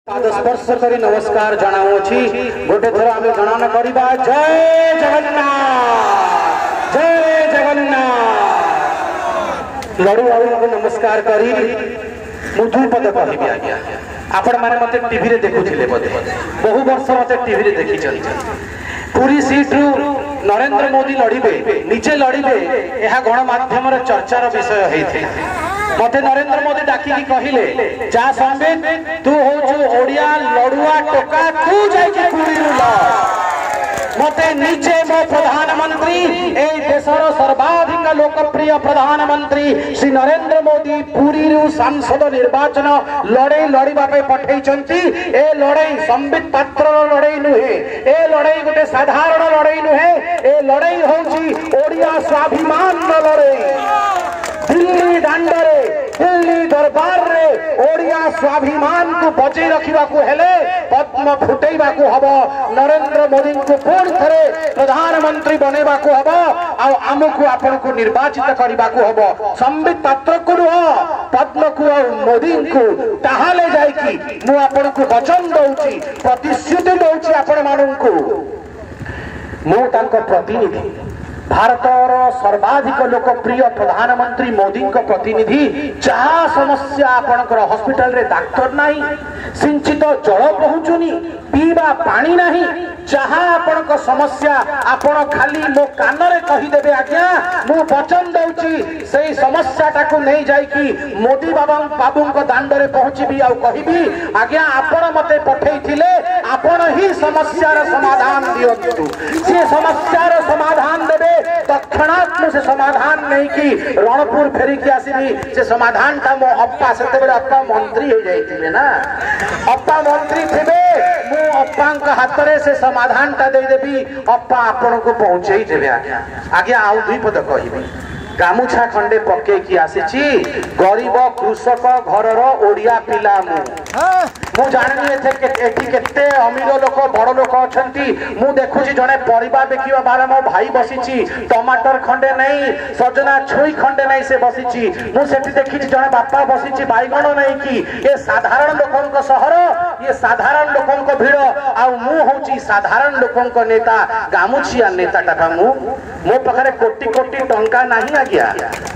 स्पर्श करी नमस्कार जनाऊँगी गोटे थर आम गणना करवा जय जगन्नाथ जय जगन्नाथ लड़ू बाबू नमस्कार करी मुझुपद कहबी आज्ञा आपण मैंने मत टीवी देखुले बोधे बहु वर्ष मत टीवी देखी पूरी सीट रु नरेंद्र मोदी लड़े निजे लड़े यह गणमाध्यम चर्चार विषय होते मत नरेंद्र मोदी डाकिकी कहले जा संबित तू हो ओडिया लड़ुआ टोका तू जाके पूरी मते नीचे मो प्रधानमंत्री ए देशर सर्वाधिक लोकप्रिय प्रधानमंत्री श्री नरेंद्र मोदी पूरी सांसद निर्वाचन लड़े लड़वा पठे ए लड़ई संबित पात्र लड़ई नुहे ए लड़ई गोटे साधारण लड़ई नुहे ए लड़ई होची ओडिया स्वाभिमान लड़ई दिल्ली दांडरे दिल्ली दरबार रे ओडिया स्वाभिमान को बचे रखा हेले पद्म फुटेबा को हब नरेंद्र मोदी को पुणी थे प्रधानमंत्री बनेबा को हब आमको आपण को निर्वाचित करने को हब संबित पात्र को नुह पद्म को मोदी को ताहाले जाइकी मु आपण को वचन दउची प्रतिश्रुति दउची आपण माननकु मु तांको प्रतिनिधि भारतर सर्वाधिक लोकप्रिय प्रधानमंत्री मोदी प्रतिनिधि जहाँ समस्या आपणकर हॉस्पिटल रे डाक्तर नहीं सिंचित जल पहुँचुनी पीवा पानी नहीं जहाँ आपण समस्या आपण खाली मो कान रे कहीदेवे आज्ञा मु वचन दउची से समस्या टाकू नहीं जाइकी मोदी बाबू दांड रे पहुँचबी आ कहबी आज्ञा आपण मते पठेइथिले आपण ही समस्यार समाधान दियंतु से समस्यार समाधान देबे तत्क्षणात् से समाधान नहीं कि रणपुर फेरिकी आसबी से समाधान टा मो अप्पा से अप्पा मंत्री हो जाइए ना अप्पा मंत्री थे मु अप्पा हाथ में से समाधान टा देदेवी अप्पा आपण को पहुंचे देवे आज्ञा आउ दुई पद कहबी गामुछा खंडे पकेकी आसी गरीब कृषक घरर ओडिया पिला मु जानी केते अमीर लोक बड़ लोक अच्छा मु देखुची जड़े परिबा बेकिबा बारे मो भाई बसी टमाटर खंडे नहीं सजना छुई खंडे नहीं से बसी मु सेठी देखी जड़े बापा बसी बैगण नहीं कि ये साधारण लोक सहर ये साधारण लोक भिड़ मु हूँ साधारण लोक नेता गामुछिया नेता टाका मो पाखे कोटी कोटी टंका नहीं आज्ञा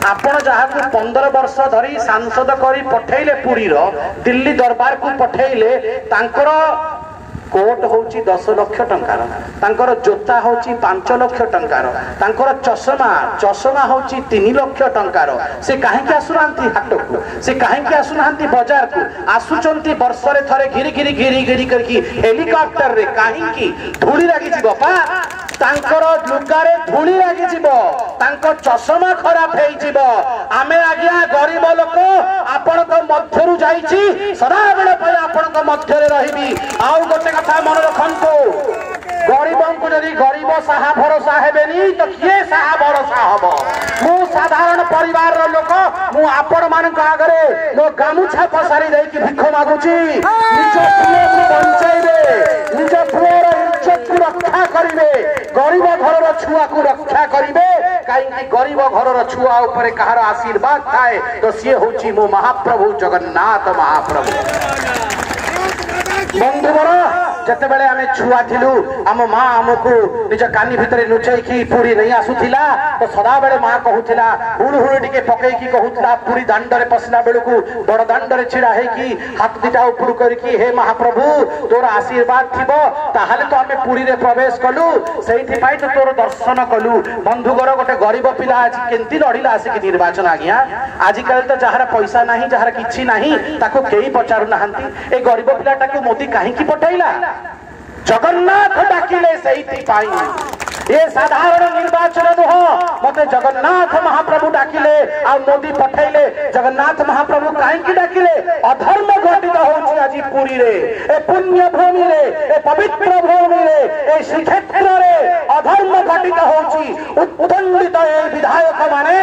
आपण जहाँ 15 वर्ष धरी सांसद करी पठेले पुरी दिल्ली दरबार को पठेले तांकर कोट होची 10 लाख टंकार तांकर जोता होची 5 लाख टंकार तांकर चश्मा होची 3 लाख टंकार से काहे आसुनांती हाट को से काहे आसुनांती बाजार को आसुचंती वर्ष रे थरे घिरी करके हेलिकॉप्टर रे काहे धूली लागी बापा तांकर लुगारे धूली लागी तांकर चश्मा खराब हो आमे आज्ञा गरीब लोक आपण मध्यरु जाइछि सदा बेले पे आपण मध्य रही आउ गोटे कथा मन रखंतु गरीबों को यदि गरीब साहा भरोसा हेबेनी तो किए साहा भरोसा हम मु साधारण परिवार लोक मु आपण मान आगे मो गामुछा पसारी देकी भिख मागुची निज पुओ को बंचाइबे निज पुओर इज्जत को रक्षा करिवे गरीब घरर छुआ को रक्षा करिवे कहीं गरीब घरर छुआ ऊपर कहार आशीर्वाद थाए तो सी होची मो महाप्रभु जगन्नाथ महाप्रभु बंधुवर जिते बड़े आम छुआ थिलु आम माँ आमको निज कानी भितर लुचैकी पूरी नहीं आसुथिला तो सदा बेले माँ कहूला हुड़ हुड़ टिके पकईकी कहूला पूरी दांडरे पशिला बेलू बड़ दांडरे छिड़ा होगी हाथ दिटा ऊपर करके हे महाप्रभु तोर आशीर्वाद थिबो ताहाले तो आमे पुरी रे प्रवेश कलु सेठी पाई तो तोर दर्शन कलु बंधुगर गोटे गरीब पिला आज केंती लड़िला आसिक निर्वाचन आज्ञा आजिकल तो जहार पैसा नहीं जहार किछि नहीं ताको केही पचारु नाहंती ए गरीब पिलाटाको मोदी काहेकि पठाइला जगन्नाथ डाकिले सही ये साधारण निर्वाचन नुह मत जगन्नाथ महाप्रभु डाकिले आ मोदी पठेले जगन्नाथ महाप्रभु कहीं डाकिले अधर्म घटित होची आज पुरी रे ए पुण्य भूमि रे ए पवित्र भूमि रे ए श्रीक्षेत्र रे अधर्म घटित होची उत्तंडित ए विधायक माने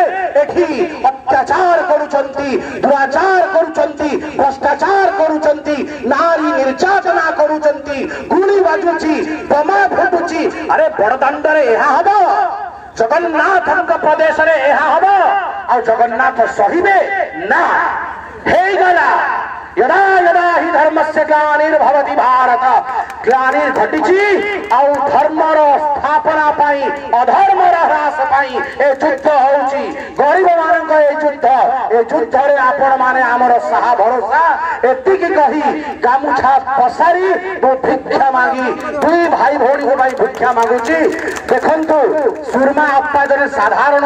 एठी अत्याचार करूचंती दुराचार करूचंती भ्रष्टाचार करूचंती नारी निर्यातना करूचंती गुणी बाजुची बमा फुटुची अरे बड़दांड हम जगन्नाथ प्रदेश हम आ जगन्नाथ सहिबे ना हे गला यदा यदा हि धर्मस्य ग्लानिर्भवति भारत ग्लानिर् घटिछि आउ धर्मर स्थापना पाई अधर्मर ह्रास पाई ए युद्ध होउछि गरीब मानक ए युद्ध रे आपण माने हमर साहा भरोसा एतिकी कही गामुछा पसारी वो भिक्षा मांगी दुई भाई भौणी को भाई भिक्षा मांगुछि देखंतु सुरमा अप्पा जने साधारण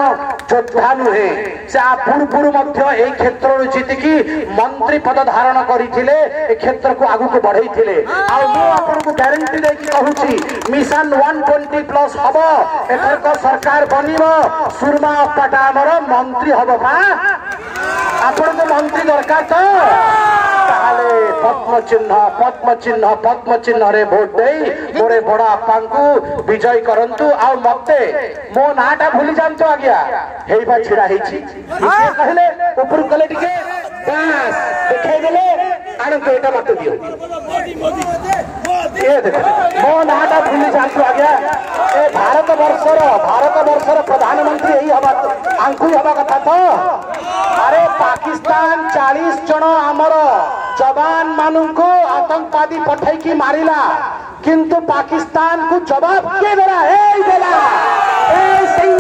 योद्धा नुहे से आ पूर्व मध्य ए क्षेत्र जीतिकी मंत्री पद धारण करिथिले ए क्षेत्र को आगु को बढ़ैथिले आ मो आपन को गारंटी दे कि कहूछि मिशन 120 प्लस हबो एथर को सरकार बनिबो सुरमा अप्पाटा हमर मंत्री हबो बा आपन को मंत्री दरकार तो ताले पद्म चिन्ह रे वोट देई मोरे बड़ा अप्पा को विजय करंतु आ मते मो नाटा भूली जानतो आज्ञा हेबा छिड़ा हेछि कहले ऊपर कले टिके बस देखाई देले आन तो एटा मत दियो ए देखो मो नाटा भूली जानतो आज्ञा ए भारत वर्षर प्रधानमंत्री यही हबा आंकु हबा कथा तो अरे पाकिस्तान 40 जन आमर जवान मानु को आतंकवादी पठाई की मारिला किंतु पाकिस्तान को जवाब के देला सिंह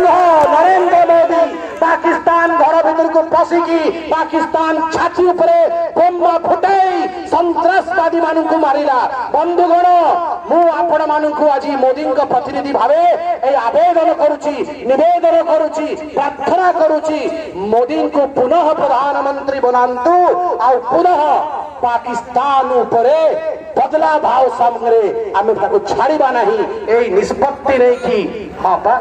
नरेंद्र मोदी पाकिस्तान घर भीतर को पशिकी पाकिस्तान छाती उपरे बम फुटाई संतरासवादी मानु को मारिला बंधुगण मु आपण मानु को आज मोदी का प्रतिनिधि भावे ए आवेदन करूची निवेदन करूची प्रार्थना करूची मोदी को पुनः प्रधानमंत्री बनांतु आ पुनः पाकिस्तान उपरे बदला भाव सामग्रे आमे ताको छाड़ीबा नहीं ए निष्पत्ति नहीं की हां बा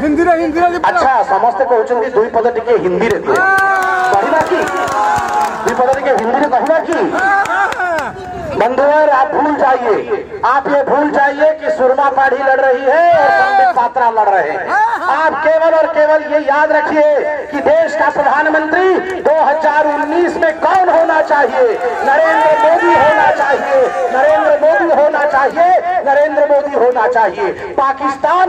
हिंदी रे अच्छा समस्त कहउछन दुई पद टिके हिंदी रे कहबा की दुई पद टिके हिंदी रे कहबा की बंधुवर आप ये भूल जाइए कि सुरमा पाढ़ी लड़ रही है और संबित पात्रा लड़ रहे हैं आप केवल और केवल ये याद रखिए कि देश का प्रधानमंत्री 2019 में कौन होना चाहिए नरेंद्र मोदी होना चाहिए नरेंद्र मोदी होना चाहिए नरेंद्र मोदी होना चाहिए पाकिस्तान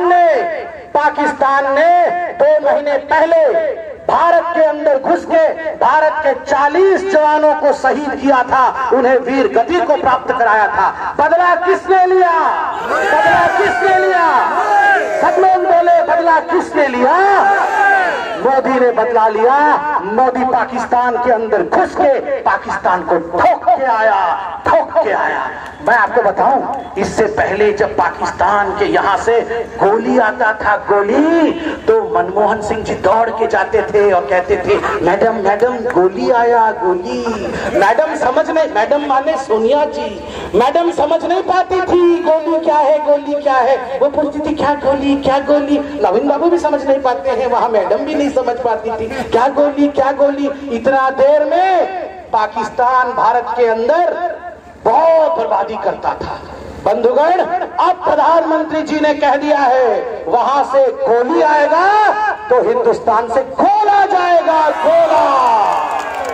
ने 2 महीने पहले भारत के अंदर घुस के भारत के 40 जवानों को शहीद किया था उन्हें वीर गति को प्राप्त कराया था बदला किसने लिया सब लोग बोले बदला किसने लिया मोदी ने बदला लिया मोदी पाकिस्तान के अंदर घुस के पाकिस्तान को ठोक के आया मैं आपको बताऊं इससे पहले जब पाकिस्तान के यहाँ से गोली आता था गोली तो मनमोहन सिंह जी दौड़ के जाते थे और कहते थे मैडम गोली आया गोली मैडम माने सोनिया जी मैडम समझ नहीं पाती थी गोली क्या है वो पूछती थी क्या गोली नवीन बाबू भी समझ नहीं पाते हैं वहां मैडम भी नहीं समझ पाती थी क्या गोली इतना देर में पाकिस्तान भारत के अंदर बहुत बर्बादी करता था बंधुगण अब प्रधानमंत्री जी ने कह दिया है वहां से गोली आएगा तो हिंदुस्तान से गोला जाएगा गोला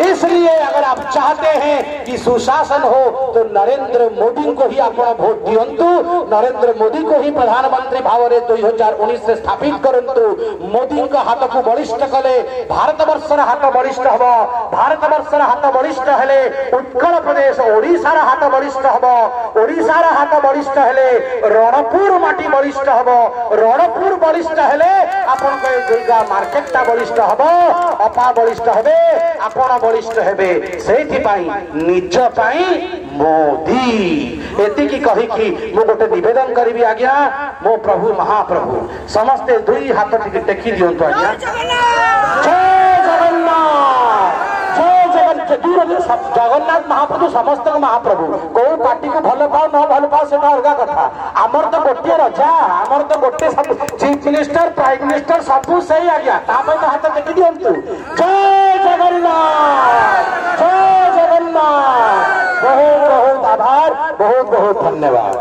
इसलिए अगर आप चाहते हैं कि सुशासन हो तो नरेंद्र मोदी को ही अपना वोट दियंतु नरेंद्र मोदी को ही प्रधानमंत्री भावरे 2019 से स्थापित करंतु मोदी का हाथ को बलिष्ठ कले भारतवर्षर हाथ बलिष्ठ हबो भारतवर्षर हाथ बलिष्ठ हेले उत्कल प्रदेश ओडिशार हाथ बलिष्ठ हबो ओडिशार हाथ बलिष्ठ हेले रणपुर माटी बलिष्ठ हबो रणपुर बलिष्ठ हेले आपन को जैगा मार्केटटा बलिष्ठ हबो अपा बलिष्ठ हेबे आपन बलिष्ठ हेबे सेठी पाई निज पाई मोदी एतिकी कहि कि मो गोटे निवेदन करिवि आज्ञा मो प्रभु महाप्रभु समस्ते दुई हाथ टेकी दियंतु आज्ञा जय जगन्नाथ महाप्रभु समस्त महाप्रभु को पार्टी को भल पाओ न भल पाओ से अलग कथा आमर तो गोटे रजा आमर तो गोटे सब चीफ मिनिस्टर प्राइम मिनिस्टर सब सही आज्ञा तापर तो हाथ टेकी दियंतु जय जगन्नाथ बहुत बहुत आभार बहुत बहुत धन्यवाद।